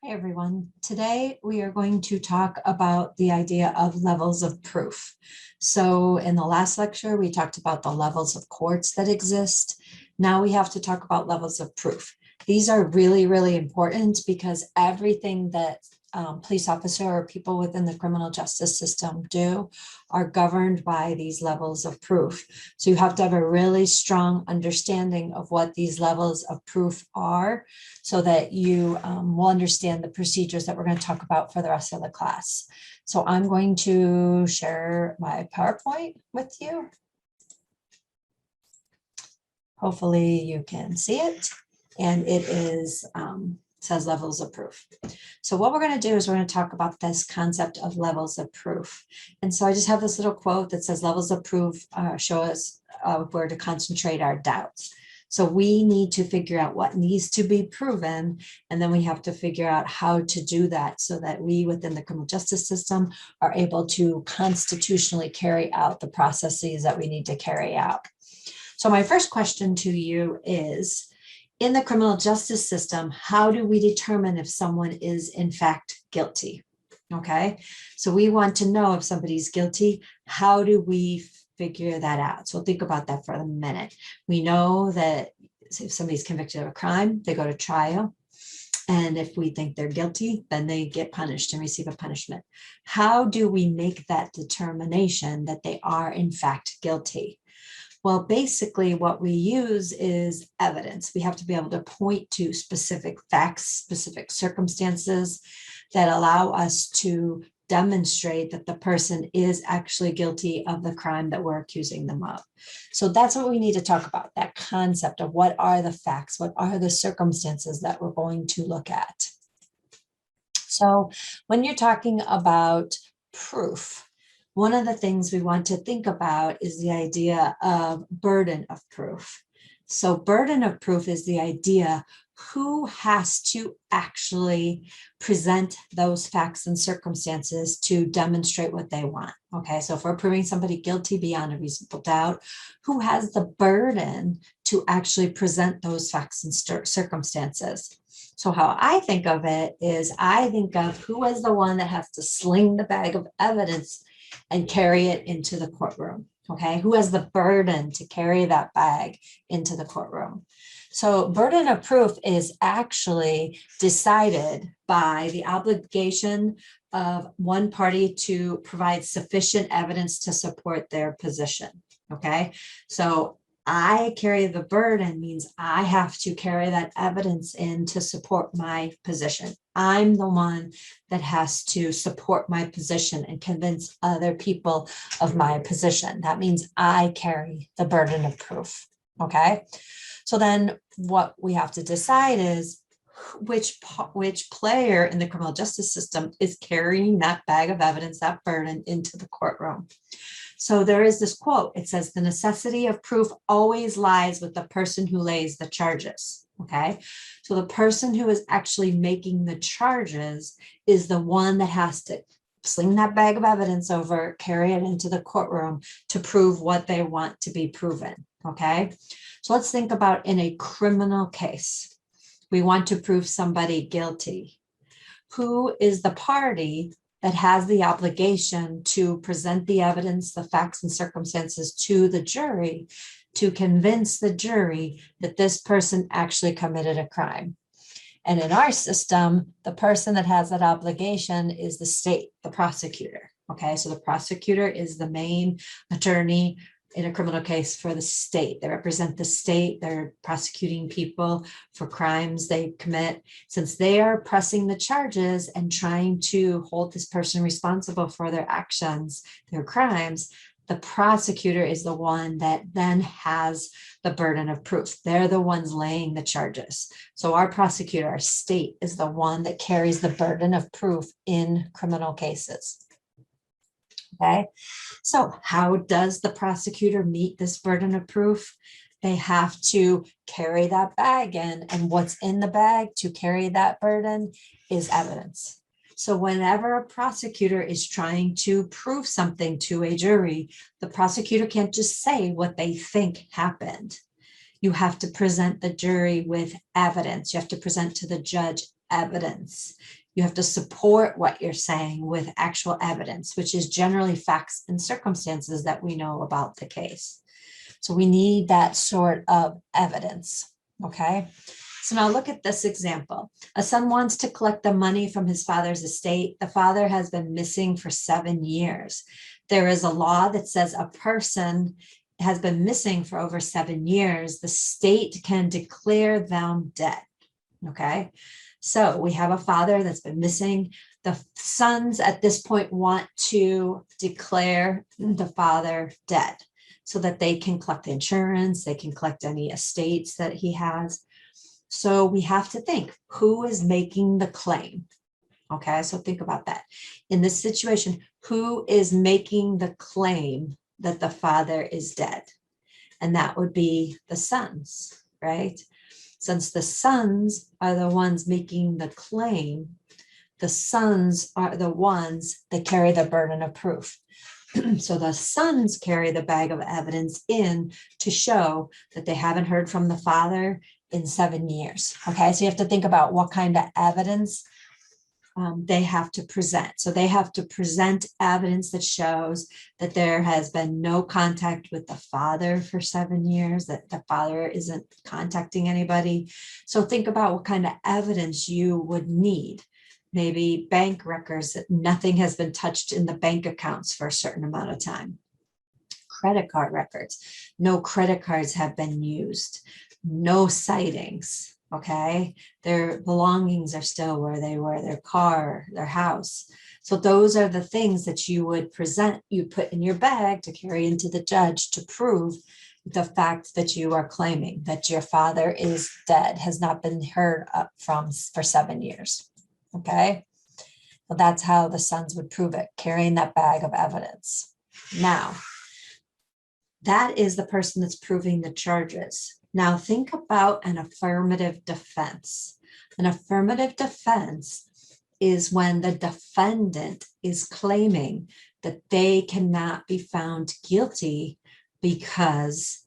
Hi, everyone. Today, we are going to talk about the idea of levels of proof. So in the last lecture, we talked about the levels of courts that exist. Now we have to talk about levels of proof. These are really, really important because everything that police officer or people within the criminal justice system do are governed by these levels of proof. So you have to have a really strong understanding of what these levels of proof are so that you will understand the procedures that we're going to talk about for the rest of the class. So I'm going to share my PowerPoint with you. Hopefully you can see it, and it is says levels of proof. So what we're going to do is we're going to talk about this concept of levels of proof. And so I just have this little quote that says levels of proof show us where to concentrate our doubts. So we need to figure out what needs to be proven, and then we have to figure out how to do that so that we within the criminal justice system are able to constitutionally carry out the processes that we need to carry out. So my first question to you is, in the criminal justice system, how do we determine if someone is in fact guilty? Okay, so we want to know if somebody's guilty. How do we figure that out? So think about that for a minute. We know that if somebody's convicted of a crime, they go to trial. And if we think they're guilty, then they get punished and receive a punishment. How do we make that determination that they are in fact guilty? Well, basically what we use is evidence. We have to be able to point to specific facts, specific circumstances that allow us to demonstrate that the person is actually guilty of the crime that we're accusing them of. So that's what we need to talk about, that concept of what are the facts, what are the circumstances that we're going to look at. So when you're talking about proof, one of the things we want to think about is the idea of burden of proof. So burden of proof is the idea who has to actually present those facts and circumstances to demonstrate what they want. Okay, so if we're proving somebody guilty beyond a reasonable doubt, who has the burden to actually present those facts and circumstances? So how I think of it is I think of who is the one that has to sling the bag of evidence and carry it into the courtroom. Okay, who has the burden to carry that bag into the courtroom? So burden of proof is actually decided by the obligation of one party to provide sufficient evidence to support their position. Okay, so I carry the burden means I have to carry that evidence in to support my position. I'm the one that has to support my position and convince other people of my position. That means I carry the burden of proof. Okay, so then what we have to decide is which player in the criminal justice system is carrying that bag of evidence, that burden into the courtroom. So there is this quote. It says, the necessity of proof always lies with the person who lays the charges. Okay, so the person who is actually making the charges is the one that has to sling that bag of evidence over, carry it into the courtroom to prove what they want to be proven. Okay, so let's think about in a criminal case. We want to prove somebody guilty. Who is the party that has the obligation to present the evidence, the facts and circumstances to the jury to convince the jury that this person actually committed a crime? And in our system, the person that has that obligation is the state, the prosecutor. Okay, so the prosecutor is the main attorney in a criminal case for the state. They represent the state. They're prosecuting people for crimes they commit. Since they are pressing the charges and trying to hold this person responsible for their actions, their crimes, the prosecutor is the one that then has the burden of proof. They're the ones laying the charges. So our prosecutor, our state, is the one that carries the burden of proof in criminal cases. Okay, so how does the prosecutor meet this burden of proof? They have to carry that bag in, and what's in the bag to carry that burden is evidence. So whenever a prosecutor is trying to prove something to a jury, the prosecutor can't just say what they think happened. You have to present the jury with evidence. You have to present to the judge evidence. You have to support what you're saying with actual evidence, which is generally facts and circumstances that we know about the case. So we need that sort of evidence, okay? So now look at this example. A son wants to collect the money from his father's estate. The father has been missing for 7 years. There is a law that says a person has been missing for over 7 years. The state can declare them dead, okay? So we have a father that's been missing. The sons at this point want to declare the father dead so that they can collect the insurance, they can collect any estates that he has. So we have to think, who is making the claim? Okay, so think about that. In this situation, who is making the claim that the father is dead? And that would be the sons, right? Since the sons are the ones making the claim, the sons are the ones that carry the burden of proof. So the sons carry the bag of evidence in to show that they haven't heard from the father in 7 years. Okay, so you have to think about what kind of evidence they have to present. So they have to present evidence that shows that there has been no contact with the father for 7 years, that the father isn't contacting anybody. So think about what kind of evidence you would need. Maybe bank records that nothing has been touched in the bank accounts for a certain amount of time. Credit card records, no credit cards have been used, no sightings. Okay, their belongings are still where they were, their car, their house. So those are the things that you would present, you put in your bag to carry into the judge to prove the fact that you are claiming that your father is dead, has not been heard from for 7 years. Okay, well, that's how the sons would prove it, carrying that bag of evidence. Now, that is the person that's proving the charges. Now think about an affirmative defense. An affirmative defense is when the defendant is claiming that they cannot be found guilty because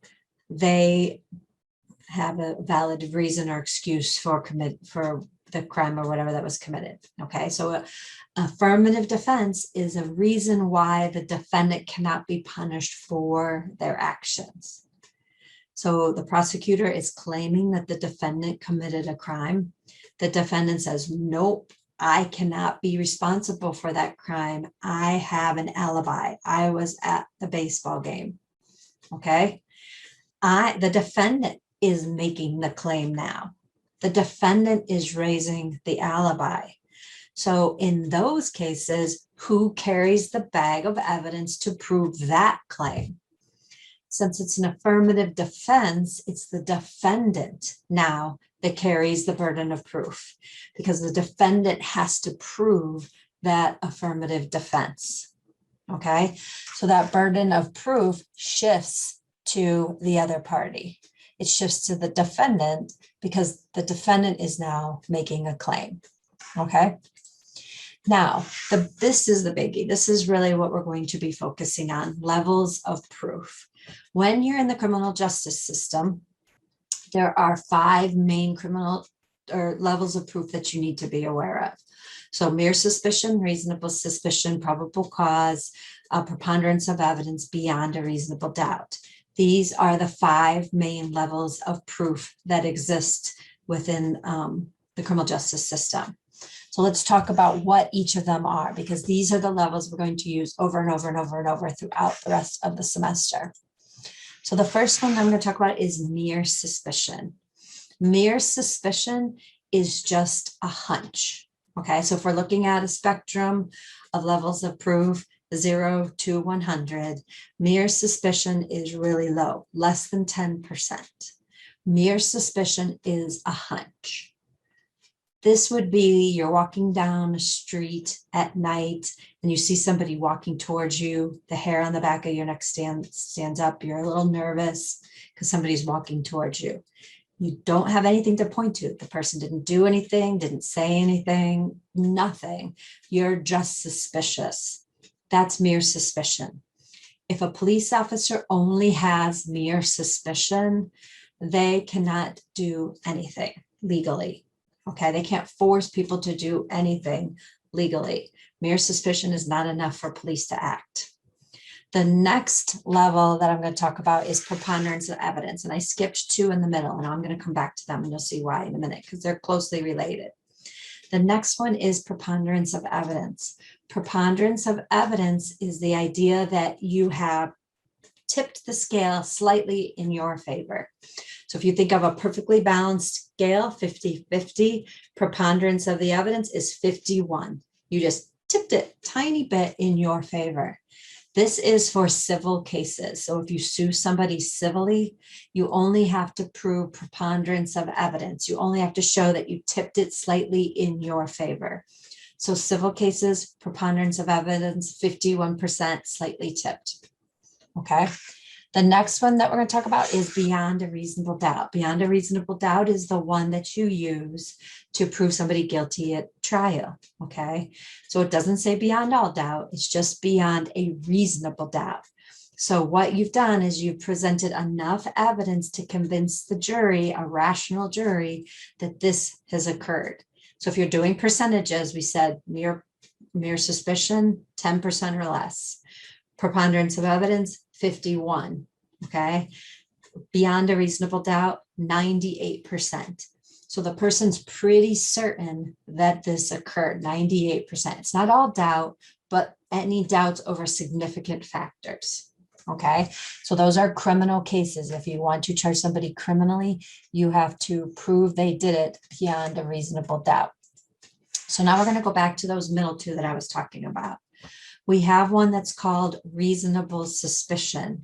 they have a valid reason or excuse for the crime or whatever that was committed. Okay, so affirmative defense is a reason why the defendant cannot be punished for their actions. So the prosecutor is claiming that the defendant committed a crime. The defendant says, nope, I cannot be responsible for that crime. I have an alibi. I was at the baseball game. Okay. The defendant is making the claim now. The defendant is raising the alibi. So in those cases, who carries the bag of evidence to prove that claim? Since it's an affirmative defense, it's the defendant now that carries the burden of proof, because the defendant has to prove that affirmative defense. Okay, so that burden of proof shifts to the other party. It shifts to the defendant because the defendant is now making a claim. Okay. Now, this is the biggie. This is really what we're going to be focusing on, levels of proof. When you're in the criminal justice system, there are 5 main criminal or levels of proof that you need to be aware of. So mere suspicion, reasonable suspicion, probable cause, preponderance of evidence, beyond a reasonable doubt. These are the 5 main levels of proof that exist within the criminal justice system. So let's talk about what each of them are, because these are the levels we're going to use over and over and over and over throughout the rest of the semester. So the first one I'm going to talk about is mere suspicion. Mere suspicion is just a hunch. Okay, so if we're looking at a spectrum of levels of proof, 0 to 100, mere suspicion is really low, less than 10%. Mere suspicion is a hunch. This would be you're walking down a street at night and you see somebody walking towards you. The hair on the back of your neck stands up. You're a little nervous because somebody's walking towards you. You don't have anything to point to. The person didn't do anything, didn't say anything, nothing. You're just suspicious. That's mere suspicion. If a police officer only has mere suspicion, they cannot do anything legally. Okay, they can't force people to do anything legally. Mere suspicion is not enough for police to act. The next level that I'm going to talk about is preponderance of evidence. And I skipped 2 in the middle, and I'm going to come back to them and you'll see why in a minute, because they're closely related. The next one is preponderance of evidence. Preponderance of evidence is the idea that you have tipped the scale slightly in your favor. So if you think of a perfectly balanced scale, 50-50, preponderance of the evidence is 51. You just tipped it a tiny bit in your favor. This is for civil cases. So if you sue somebody civilly, you only have to prove preponderance of evidence. You only have to show that you tipped it slightly in your favor. So civil cases, preponderance of evidence, 51%, slightly tipped. Okay. The next one that we're going to talk about is beyond a reasonable doubt. Beyond a reasonable doubt is the one that you use to prove somebody guilty at trial. Okay. So it doesn't say beyond all doubt. It's just beyond a reasonable doubt. So what you've done is you've presented enough evidence to convince the jury, a rational jury, that this has occurred. So if you're doing percentages, we said mere suspicion, 10% or less. Preponderance of evidence, 51. Okay. Beyond a reasonable doubt, 98%. So the person's pretty certain that this occurred, 98%. It's not all doubt, but any doubts over significant factors. Okay. So those are criminal cases. If you want to charge somebody criminally, you have to prove they did it beyond a reasonable doubt. So now we're going to go back to those middle 2 that I was talking about. We have one that's called reasonable suspicion.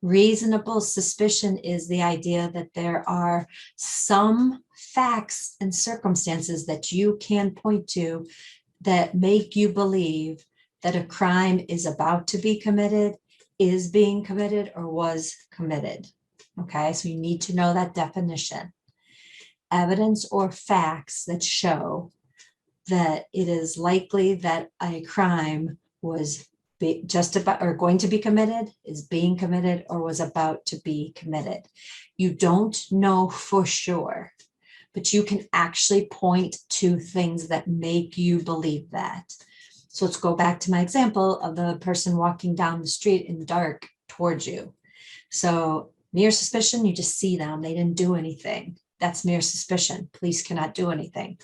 Reasonable suspicion is the idea that there are some facts and circumstances that you can point to that make you believe that a crime is about to be committed, is being committed, or was committed. Okay, so you need to know that definition. Evidence or facts that show that it is likely that a crime was just about or going to be committed, is being committed, or was about to be committed. You don't know for sure, but you can actually point to things that make you believe that. So let's go back to my example of the person walking down the street in the dark towards you. So mere suspicion, you just see them, they didn't do anything. That's mere suspicion. Police cannot do anything.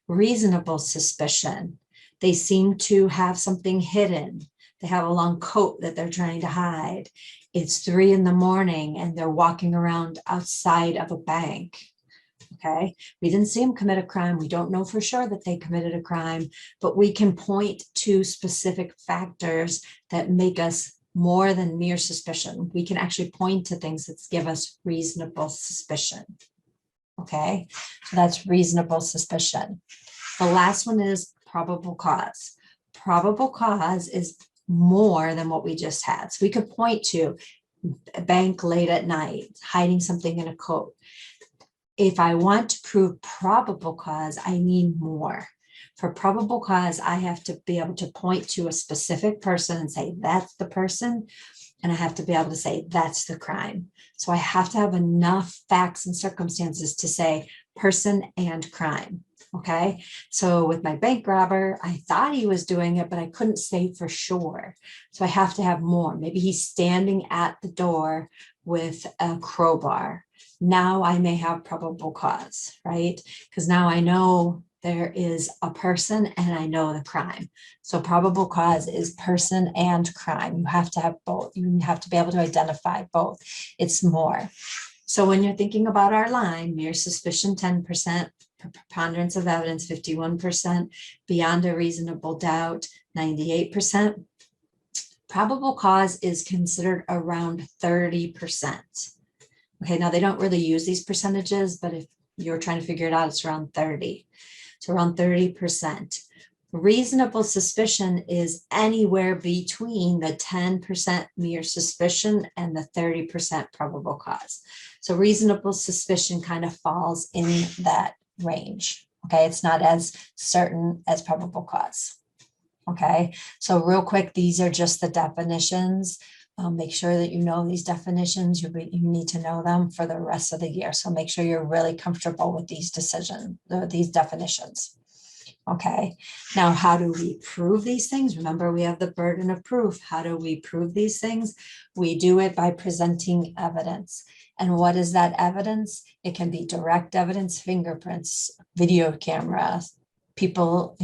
Reasonable suspicion, they seem to have something hidden. They have a long coat that they're trying to hide. It's 3 a.m. and they're walking around outside of a bank. Okay. We didn't see them commit a crime. We don't know for sure that they committed a crime, but we can point to specific factors that make us more than mere suspicion. We can actually point to things that give us reasonable suspicion. Okay. So that's reasonable suspicion. The last one is probable cause. Probable cause is more than what we just had. So we could point to a bank late at night, hiding something in a coat. If I want to prove probable cause, I need more. For probable cause, I have to be able to point to a specific person and say, that's the person. And I have to be able to say, that's the crime. So I have to have enough facts and circumstances to say person and crime. Okay. So with my bank robber, I thought he was doing it, but I couldn't say for sure. So I have to have more. Maybe he's standing at the door with a crowbar. Now I may have probable cause, right? Because now I know there is a person and I know the crime. So probable cause is person and crime. You have to have both. You have to be able to identify both. It's more. So when you're thinking about our line, mere suspicion, 10%, preponderance of evidence, 51%, beyond a reasonable doubt, 98%. Probable cause is considered around 30%. Okay, now they don't really use these percentages, but if you're trying to figure it out, it's around 30. So around 30%. Reasonable suspicion is anywhere between the 10% mere suspicion and the 30% probable cause. So reasonable suspicion kind of falls in that range. Okay, it's not as certain as probable cause. Okay, so real quick, these are just the definitions. Make sure that you know these definitions. You need to know them for the rest of the year. So make sure you're really comfortable with these these definitions. Okay, now how do we prove these things? Remember, we have the burden of proof. How do we prove these things? We do it by presenting evidence. And what is that evidence? It can be direct evidence, fingerprints, video cameras, people,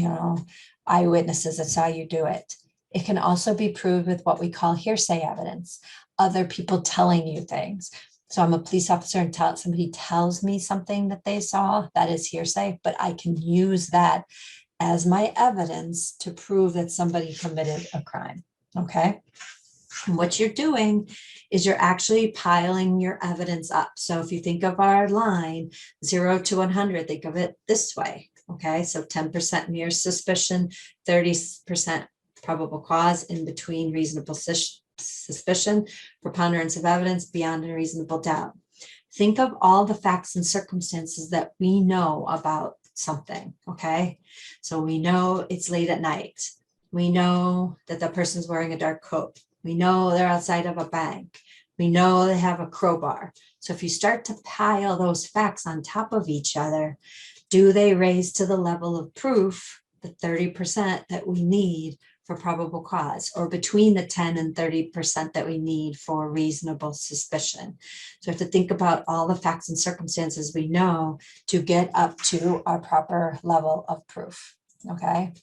eyewitnesses. That's how you do it. It can also be proved with what we call hearsay evidence, other people telling you things. So I'm a police officer and somebody tells me something that they saw, that is hearsay, but I can use that as my evidence to prove that somebody committed a crime. Okay. And what you're doing is you're actually piling your evidence up. So if you think of our line 0 to 100, think of it this way. Okay. So 10% mere suspicion, 30% probable cause, in between reasonable suspicion, preponderance of evidence, beyond a reasonable doubt. Think of all the facts and circumstances that we know about something, okay? So we know it's late at night. We know that the person's wearing a dark coat. We know they're outside of a bank. We know they have a crowbar. So if you start to pile those facts on top of each other, do they raise to the level of proof, the 30% that we need for probable cause, or between the 10 and 30% that we need for reasonable suspicion? So we have to think about all the facts and circumstances we know to get up to our proper level of proof, okay?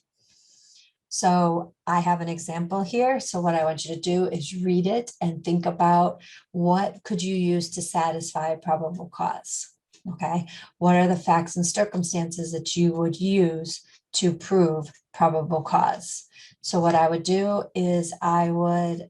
So I have an example here. So what I want you to do is read it and think about what could you use to satisfy probable cause, okay? What are the facts and circumstances that you would use to prove probable cause? So what I would do is I would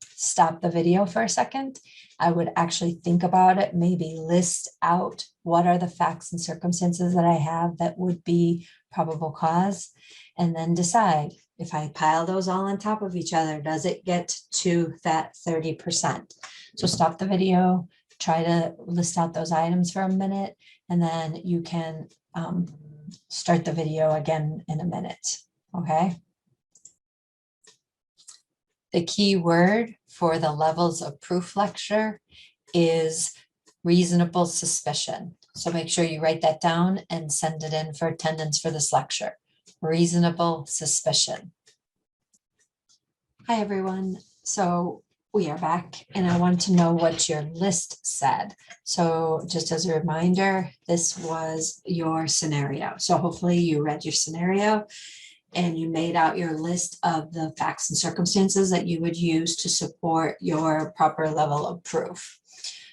stop the video for a second. I would actually think about it, maybe list out what are the facts and circumstances that I have that would be probable cause, and then decide if I pile those all on top of each other, does it get to that 30%? So stop the video, try to list out those items for a minute, and then you can start the video again in a minute, okay? The key word for the levels of proof lecture is reasonable suspicion. So make sure you write that down and send it in for attendance for this lecture. Reasonable suspicion. Hi, everyone. So we are back, and I want to know what your list said. So just as a reminder, this was your scenario. So hopefully you read your scenario and you made out your list of the facts and circumstances that you would use to support your proper level of proof.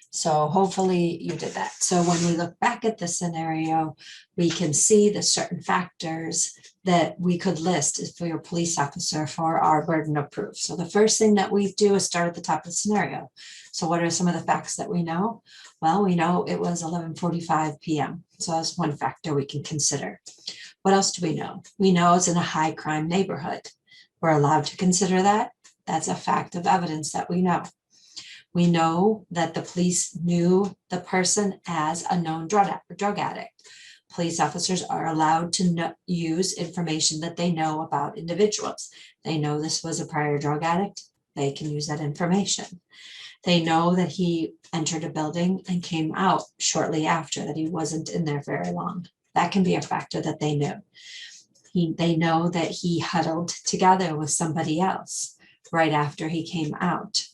So hopefully you did that. So when we look back at the scenario, we can see the certain factors that we could list for your police officer for our burden of proof. So the first thing that we do is start at the top of the scenario. So what are some of the facts that we know? Well, we know it was 11:45 p.m. So that's one factor we can consider. What else do we know? We know it's in a high crime neighborhood. We're allowed to consider that. That's a fact of evidence that we know. We know that the police knew the person as a known drug addict. Police officers are allowed to use information that they know about individuals. They know this was a prior drug addict. They can use that information. They know that he entered a building and came out shortly after, that he wasn't in there very long. That can be a factor that they knew. They know that he huddled together with somebody else right after he came out.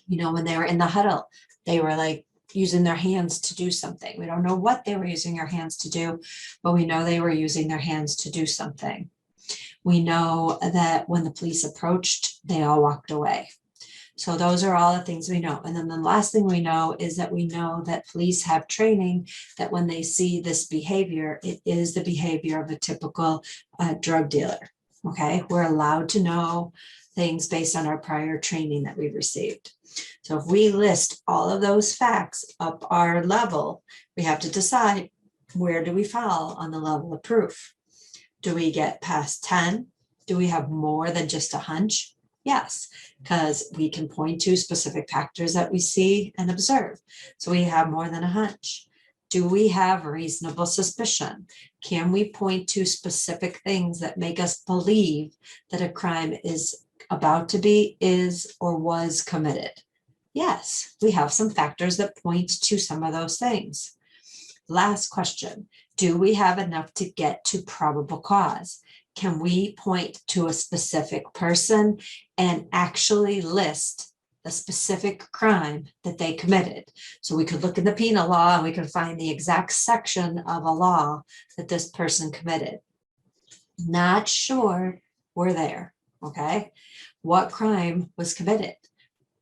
You know, when they were in the huddle, they were like using their hands to do something. We don't know what they were using their hands to do, but we know they were using their hands to do something. We know that when the police approached, they all walked away. So those are all the things we know. And then the last thing we know is that we know that police have training that when they see this behavior, it is the behavior of a typical drug dealer. Okay, we're allowed to know things based on our prior training that we've received. So if we list all of those facts up our level, we have to decide, where do we fall on the level of proof? Do we get past 10? Do we have more than just a hunch? Yes, because we can point to specific factors that we see and observe. So we have more than a hunch. Do we have reasonable suspicion? Can we point to specific things that make us believe that a crime is about to be, is, or was committed? Yes, we have some factors that point to some of those things. Last question. Do we have enough to get to probable cause? Can we point to a specific person and actually list the specific crime that they committed? So we could look in the penal law and we could find the exact section of a law that this person committed. Not sure we're there, okay? What crime was committed?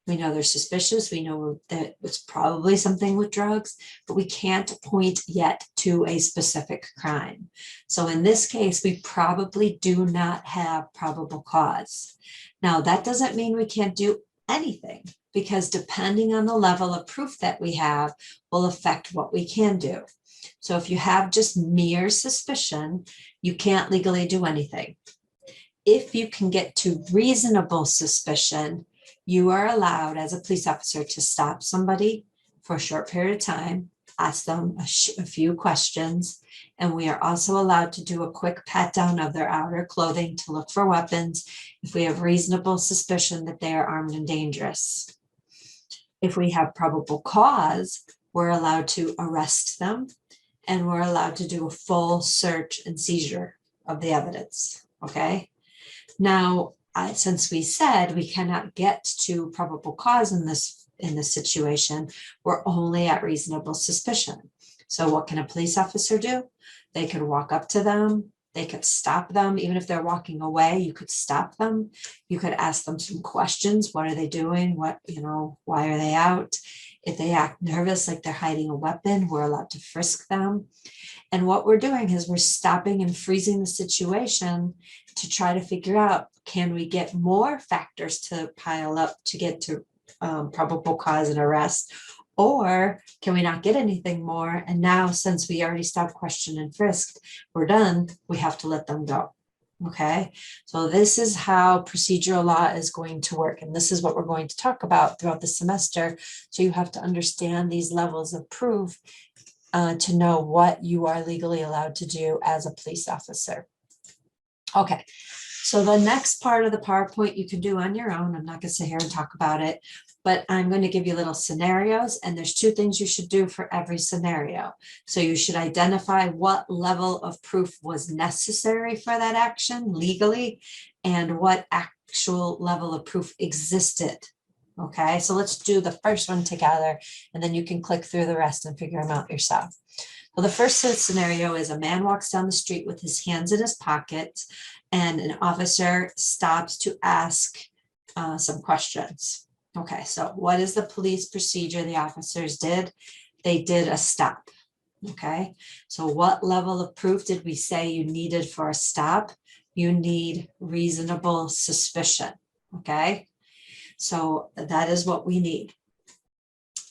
We know they're suspicious. We know that it's probably something with drugs, but we can't point yet to a specific crime. So in this case, we probably do not have probable cause. Now, that doesn't mean we can't do anything, because depending on the level of proof that we have will affect what we can do. So if you have just mere suspicion, you can't legally do anything. If you can get to reasonable suspicion, you are allowed as a police officer to stop somebody for a short period of time, ask them a few questions, and we are also allowed to do a quick pat down of their outer clothing to look for weapons if we have reasonable suspicion that they are armed and dangerous. If we have probable cause, we're allowed to arrest them, and we're allowed to do a full search and seizure of the evidence, okay? Now, since we said we cannot get to probable cause in this situation, we're only at reasonable suspicion. So what can a police officer do? They could walk up to them. They could stop them. Even if they're walking away, you could stop them. You could ask them some questions. What are they doing? Why are they out? If they act nervous, like they're hiding a weapon, we're allowed to frisk them. And what we're doing is we're stopping and freezing the situation to try to figure out, can we get more factors to pile up to get to probable cause and arrest? Or can we not get anything more? And now, since we already stopped, questioned, and frisked, we're done, we have to let them go. Okay, so this is how procedural law is going to work. And this is what we're going to talk about throughout the semester. So you have to understand these levels of proof to know what you are legally allowed to do as a police officer. Okay, so the next part of the PowerPoint you can do on your own. I'm not going to sit here and talk about it, but I'm going to give you little scenarios, and there's 2 things you should do for every scenario. So you should identify what level of proof was necessary for that action legally, and what actual level of proof existed. Okay, so let's do the first one together, and then you can click through the rest and figure them out yourself. Well, the first scenario is a man walks down the street with his hands in his pockets, and an officer stops to ask some questions. Okay, so what is the police procedure the officers did? They did a stop. Okay, so what level of proof did we say you needed for a stop? You need reasonable suspicion. Okay, so that is what we need.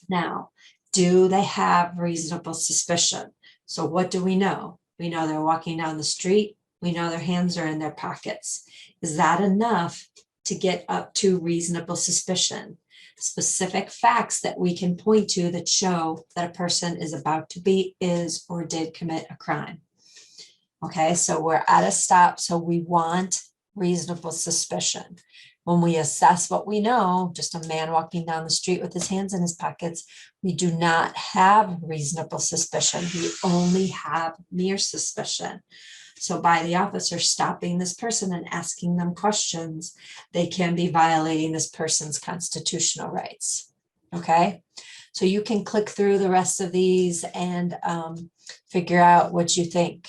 Now, do they have reasonable suspicion? So what do we know? We know they're walking down the street. We know their hands are in their pockets. Is that enough to get up to reasonable suspicion? Specific facts that we can point to that show that a person is about to be, is, or did commit a crime. Okay, so we're at a stop, so we want reasonable suspicion. When we assess what we know, just a man walking down the street with his hands in his pockets, we do not have reasonable suspicion. We only have mere suspicion. So by the officer stopping this person and asking them questions, they can be violating this person's constitutional rights. Okay, so you can click through the rest of these and figure out what you think.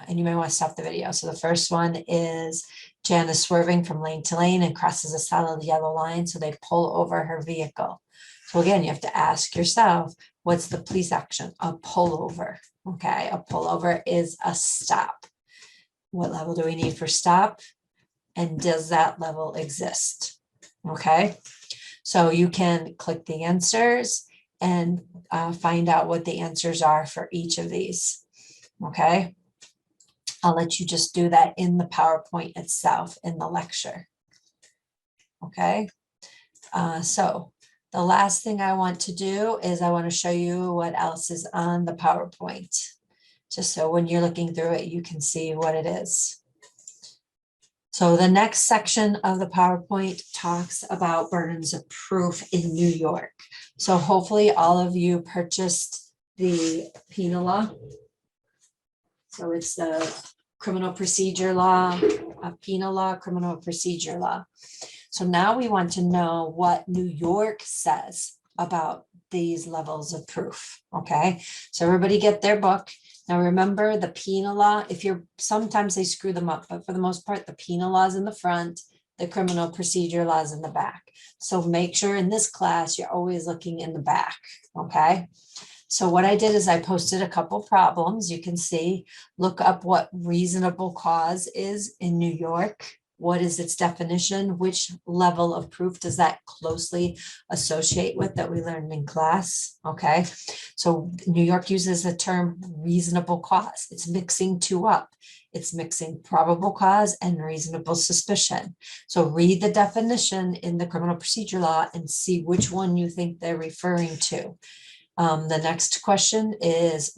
And you may want to stop the video. So the first one is Jan is swerving from lane to lane and crosses a solid yellow line, so they pull over her vehicle. So again, you have to ask yourself, what's the police action? A pullover. Okay, a pullover is a stop. What level do we need for stop? And does that level exist? Okay, so you can click the answers and find out what the answers are for each of these. Okay, I'll let you just do that in the PowerPoint itself in the lecture. Okay, so the last thing I want to do is I want to show you what else is on the PowerPoint, just so when you're looking through it, you can see what it is. So the next section of the PowerPoint talks about burdens of proof in New York. So hopefully all of you purchased the penal law. So it's the criminal procedure law, penal law, criminal procedure law. So now we want to know what New York says about these levels of proof. Okay, so everybody get their book. Now remember the penal law, sometimes they screw them up, but for the most part, the penal law is in the front, the criminal procedure law is in the back. So make sure in this class, you're always looking in the back, okay? So what I did is I posted a couple problems. You can see, look up what reasonable cause is in New York. What is its definition? Which level of proof does that closely associate with that we learned in class? Okay, so New York uses the term reasonable cause. It's mixing two up. It's mixing probable cause and reasonable suspicion. So read the definition in the criminal procedure law and see which one you think they're referring to. The next question is,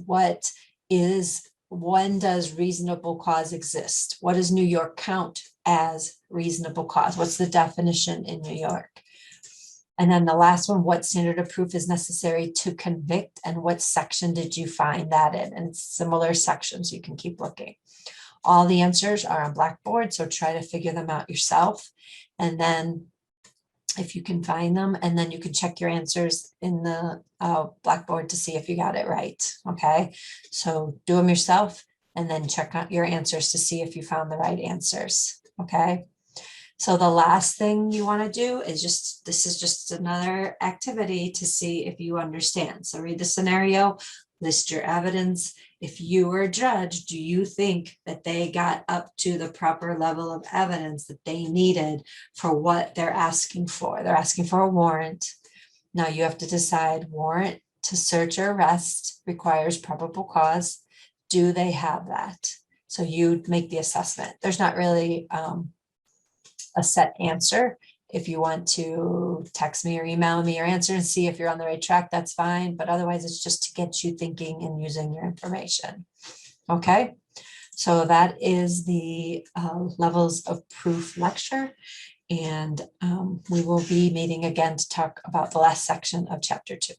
when does reasonable cause exist? What does New York count as reasonable cause? What's the definition in New York? And then the last one, what standard of proof is necessary to convict, and what section did you find that in? And it's similar sections, you can keep looking. All the answers are on Blackboard, so try to figure them out yourself. And then if you can find them, and then you can check your answers in the Blackboard to see if you got it right. Okay, so do them yourself and then check out your answers to see if you found the right answers. Okay, so the last thing you want to do is this is just another activity to see if you understand. So read the scenario, list your evidence. If you were a judge, do you think that they got up to the proper level of evidence that they needed for what they're asking for? They're asking for a warrant. Now you have to decide, warrant to search or arrest requires probable cause. Do they have that? So you make the assessment. There's not really a set answer. If you want to text me or email me your answer and see if you're on the right track, that's fine. But otherwise, it's just to get you thinking and using your information. Okay, so that is the levels of proof lecture. And we will be meeting again to talk about the last section of chapter 2.